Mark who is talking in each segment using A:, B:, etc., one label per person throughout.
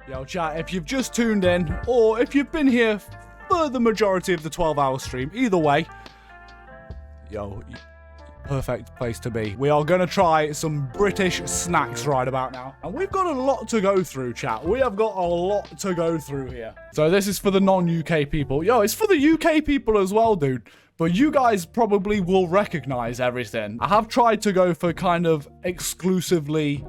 A: Yo, chat, if you've just tuned in, or if you've been here for the majority of the 12-hour stream, either way, yo, perfect place to be. We are going to try some British snacks right about now. And we've got a lot to go through, chat. We have got a lot to go through here. So this is for the non-UK people. Yo, it's for the UK people as well, dude. But you guys probably will recognize everything. I have tried to go for kind of exclusively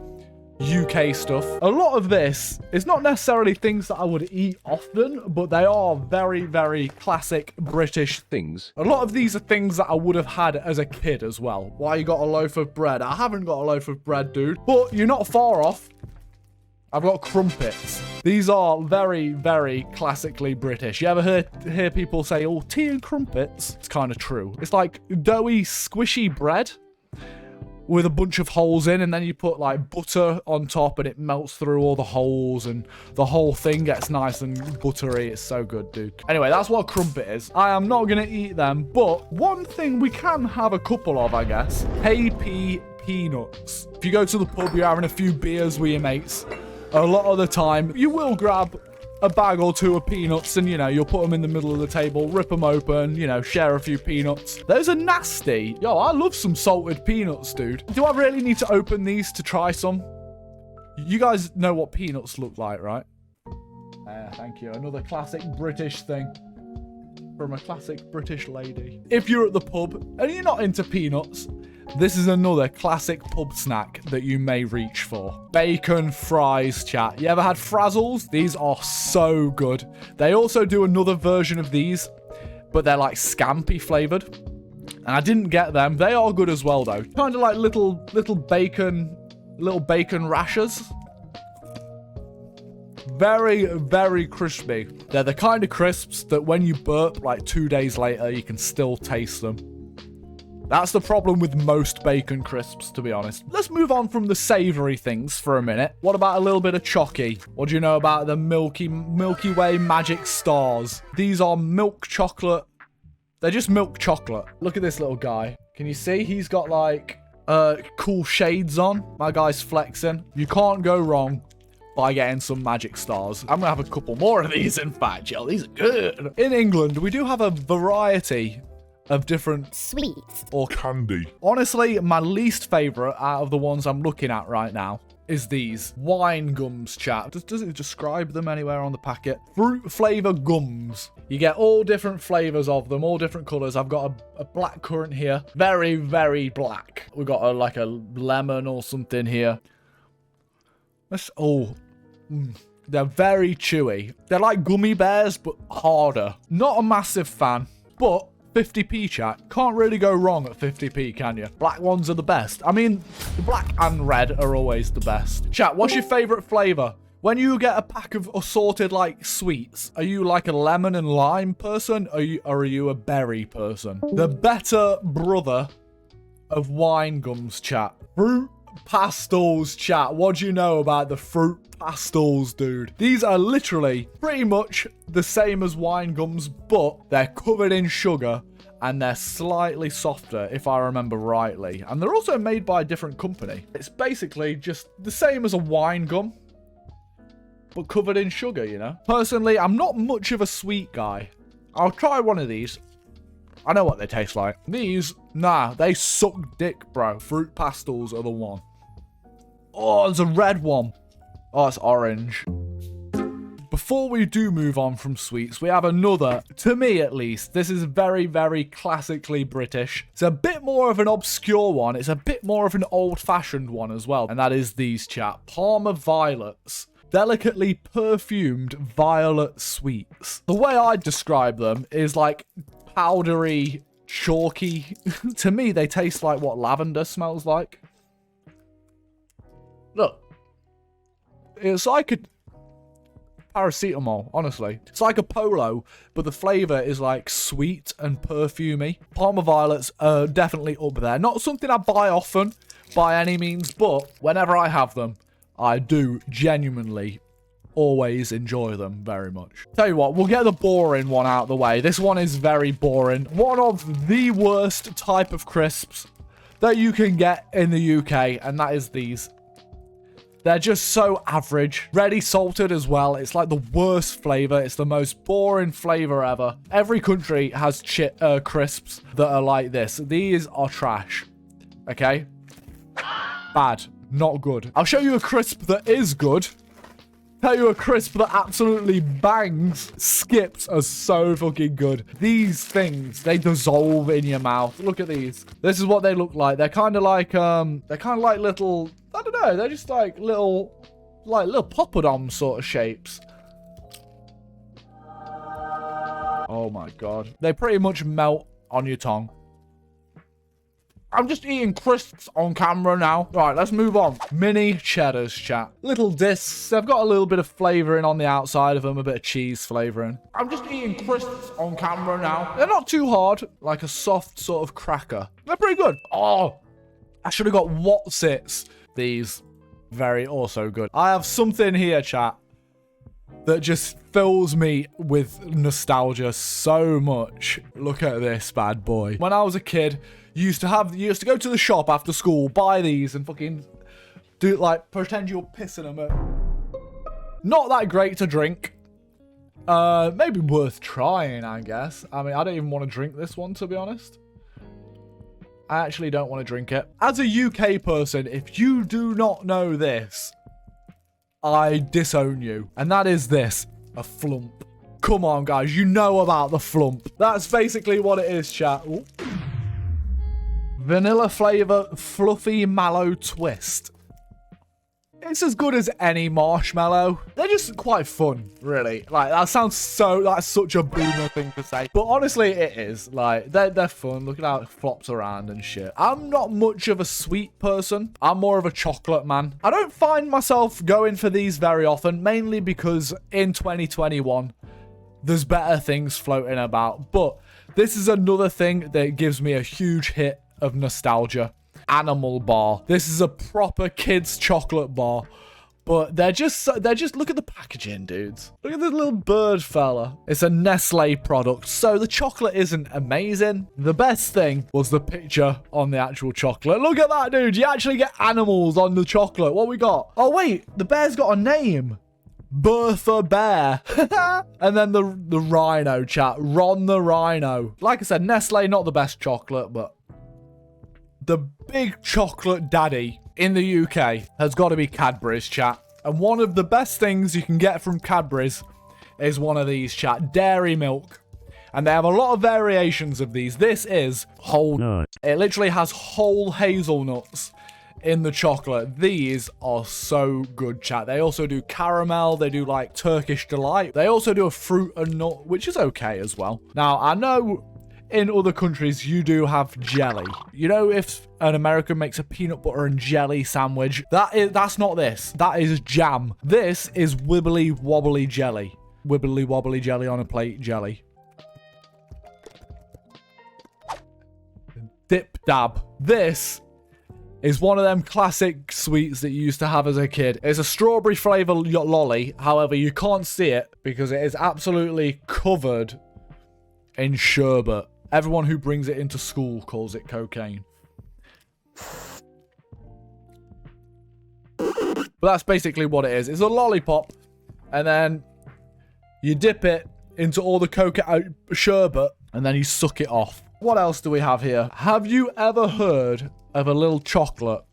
A: UK stuff. A lot of this is not necessarily things that I would eat often, but they are very, very classic British things. A lot of these are things that I would have had as a kid as well. Why you got a loaf of bread? I haven't got a loaf of bread, dude. But you're not far off. I've got crumpets. These are very, very classically British. You ever hear people say, oh, tea and crumpets? It's kind of true. It's like doughy, squishy bread with a bunch of holes in, and then you put like butter on top and it melts through all the holes and the whole thing gets nice and buttery. It's so good, dude. Anyway, that's what a crumpet is. I am not going to eat them, but one thing we can have a couple of, I guess, KP peanuts. If you go to the pub, you're having a few beers with your mates, a lot of the time you will grab a bag or two of peanuts and, you know, you'll put them in the middle of the table, rip them open, you know, share a few peanuts. Those are nasty. Yo, I love some salted peanuts, dude. Do I really need to open these to try some? You guys know what peanuts look like, right? Thank you. Another classic British thing from a classic British lady. If you're at the pub and you're not into peanuts, this is another classic pub snack that you may reach for. Bacon fries, chat. You ever had Frazzles? These are so good. They also do another version of these, but they're like scampi flavored. And I didn't get them. They are good as well, though. Kind of like little bacon rashers. Very, very crispy. They're the kind of crisps that when you burp like 2 days later, you can still taste them. That's the problem with most bacon crisps, to be honest. Let's move on from the savory things for a minute. What about a little bit of chocky? What do you know about the Milky Way magic stars? These are milk chocolate. They're just milk chocolate. Look at this little guy. Can you see? He's got like cool shades on. My guy's flexing. You can't go wrong by getting some magic stars. I'm gonna have a couple more of these, in fact. Yo, these are good. In England, we do have a variety of different sweets or candy. Honestly, my least favorite out of the ones I'm looking at right now is these wine gums, chat. Does it describe them anywhere on the packet? Fruit flavor gums. You get all different flavors of them, all different colors. I've got a black currant here. Very, very black. We've got like a lemon or something here. They're very chewy. They're like gummy bears, but harder. Not a massive fan, but 50p, chat. Can't really go wrong at 50p, can you? Black ones are the best. I mean, the black and red are always the best. Chat, what's your favorite flavor? When you get a pack of assorted, like, sweets, are you like a lemon and lime person, or are you a berry person? The better brother of wine gums, chat. Fruit pastels, chat. What do you know about the fruit pastels, dude? These are literally pretty much the same as wine gums, but they're covered in sugar and they're slightly softer, if I remember rightly. And they're also made by a different company. It's basically just the same as a wine gum, but covered in sugar, you know? Personally, I'm not much of a sweet guy. I'll try one of these. I know what they taste like. These, nah, they suck dick, bro. Fruit pastels are the one. Oh, there's a red one. Oh, it's orange. Before we do move on from sweets, we have another, to me at least, this is very, very classically British. It's a bit more of an obscure one. It's a bit more of an old-fashioned one as well. And that is these, chat. Parma violets. Delicately perfumed violet sweets. The way I describe them is like powdery, chalky. To me, they taste like what lavender smells like. Look. It's like a paracetamol, honestly. It's like a Polo, but the flavor is like sweet and perfumey. Parma violets are definitely up there. Not something I buy often by any means, but whenever I have them, I do genuinely always enjoy them very much. Tell you what, we'll get the boring one out of the way. This one is very boring. One of the worst type of crisps that you can get in the UK, and that is these. They're just so average. Ready salted as well. It's like the worst flavor. It's the most boring flavor ever. Every country has crisps that are like this. These are trash. Okay? Bad. Not good. I'll show you a crisp that is good. Tell you a crisp that absolutely bangs. Skips are so fucking good. These things, they dissolve in your mouth. Look at these. This is what they look like. They're kind of like little, I don't know. They're just like little poppadom sort of shapes. Oh my God. They pretty much melt on your tongue. I'm just eating crisps on camera now. Right, let's move on. Mini cheddars, chat. Little discs. They've got a little bit of flavoring on the outside of them, a bit of cheese flavoring. I'm just eating crisps on camera now. They're not too hard, like a soft sort of cracker. They're pretty good. Oh, I should have got Whatsits. These, very also good. I have something here, chat, that just fills me with nostalgia so much. Look at this bad boy. When I was a kid, you used to go to the shop after school, buy these, and fucking do like pretend you're pissing them. Not that great to drink. Maybe worth trying, I guess. I mean, I don't even want to drink this one, to be honest. I actually don't want to drink it. As a UK person, if you do not know this, I disown you. And that is this, a flump. Come on, guys, you know about the flump. That's basically what it is, chat. Ooh. Vanilla flavor, fluffy mallow twist. It's as good as any marshmallow. They're just quite fun, really. Like, that's such a boomer thing to say. But honestly, it is. Like, they're fun. Look at how it flops around and shit. I'm not much of a sweet person. I'm more of a chocolate man. I don't find myself going for these very often, mainly because in 2021, there's better things floating about. But this is another thing that gives me a huge hit of nostalgia. Animal bar. This is a proper kids chocolate bar, but they're just look at the packaging, dudes. Look at this little bird fella. It's a Nestle product, so the chocolate isn't amazing. The best thing was the picture on the actual chocolate. Look at that, dude. You actually get animals on the chocolate. What we got? Oh wait, the bear's got a name. Bertha Bear. And then the rhino, chat. Ron the rhino. Like I said, Nestle, not the best chocolate, but the big chocolate daddy in the UK has got to be Cadbury's, chat. And one of the best things you can get from Cadbury's is one of these, chat. Dairy milk. And they have a lot of variations of these. This is whole nut. It literally has whole hazelnuts in the chocolate. These are so good, chat. They also do caramel. They do like Turkish delight. They also do a fruit and nut, which is okay as well. Now, I know in other countries, you do have jelly. You know, if an American makes a peanut butter and jelly sandwich, that's not this. That is jam. This is wibbly wobbly jelly. Wibbly wobbly jelly on a plate jelly. Dip dab. This is one of them classic sweets that you used to have as a kid. It's a strawberry flavor lolly. However, you can't see it because it is absolutely covered in sherbet. Everyone who brings it into school calls it cocaine. But that's basically what it is. It's a lollipop, and then you dip it into all the cocaine sherbet, and then you suck it off. What else do we have here? Have you ever heard of a little chocolate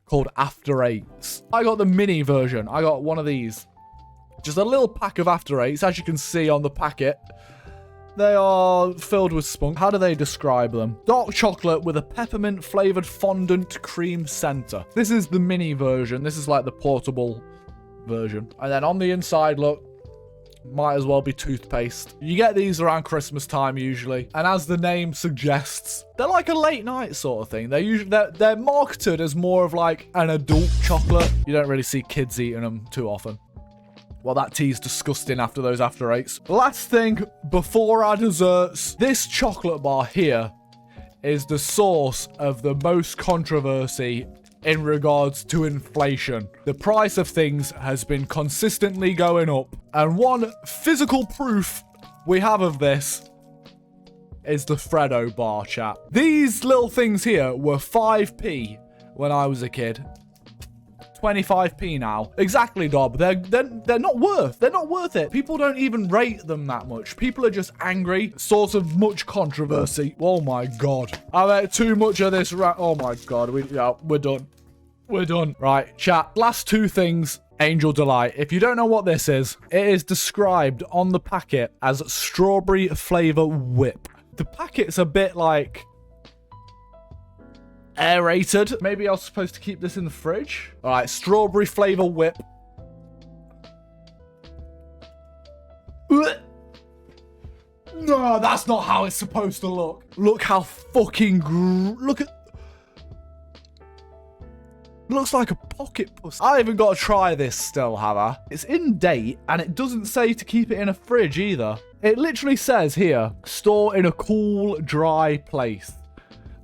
A: called After Eights? I got the mini version. I got one of these. Just a little pack of After Eights, as you can see on the packet. They are filled with spunk. How do they describe them? Dark chocolate with a peppermint flavored fondant cream center. This is the mini version. This is like the portable version. And then on the inside, look, might as well be toothpaste. You get these around Christmas time usually. And as the name suggests, they're like a late night sort of thing. They're marketed as more of like an adult chocolate. You don't really see kids eating them too often. Well, that tea's disgusting after those After Eights. Last thing, before our desserts, this chocolate bar here is the source of the most controversy in regards to inflation. The price of things has been consistently going up, and one physical proof we have of this is the Freddo bar, chat. These little things here were 5p when I was a kid. 25p now. Exactly, Dob. They're not worth it. People don't even rate them that much. People are just angry. Source of much controversy. Oh my god. I ate too much of this. Oh my god. We're done. We're done. Right, chat. Last two things. Angel Delight. If you don't know what this is, it is described on the packet as strawberry flavor whip. The packet's a bit like aerated. Maybe I was supposed to keep this in the fridge. All right, strawberry flavor whip. No, that's not how it's supposed to look. Look how fucking look at. Looks like a pocket pussy. I haven't got to try this still, have I? It's in date, and it doesn't say to keep it in a fridge either. It literally says here, store in a cool, dry place.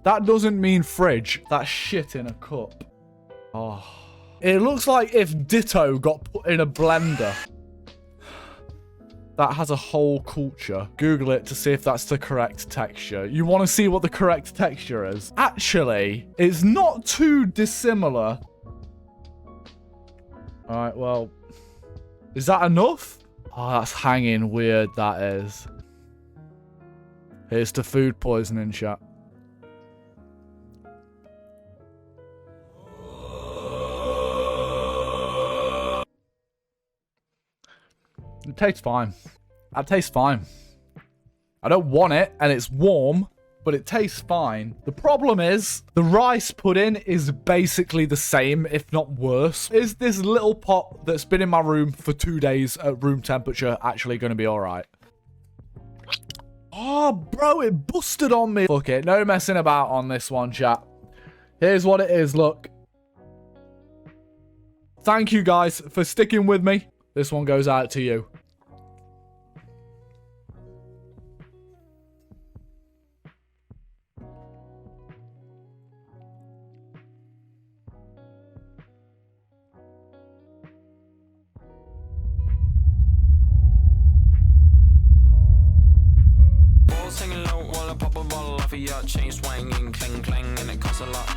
A: That doesn't mean fridge. That's shit in a cup. Oh. It looks like if Ditto got put in a blender. That has a whole culture. Google it to see if that's the correct texture. You want to see what the correct texture is? Actually, it's not too dissimilar. All right, well, is that enough? Oh, that's hanging weird, that is. Here's the food poisoning chat. It tastes fine. That tastes fine. I don't want it, and it's warm, but it tastes fine. The problem is, the rice pudding is basically the same, if not worse. Is this little pot that's been in my room for 2 days at room temperature actually going to be all right? Oh, bro, it busted on me. Fuck it. No messing about on this one, chat. Here's what it is, look. Thank you, guys, for sticking with me. This one goes out to you.
B: Singing low while I pop a bottle off of your chain swinging, clang clang, and it costs a lot.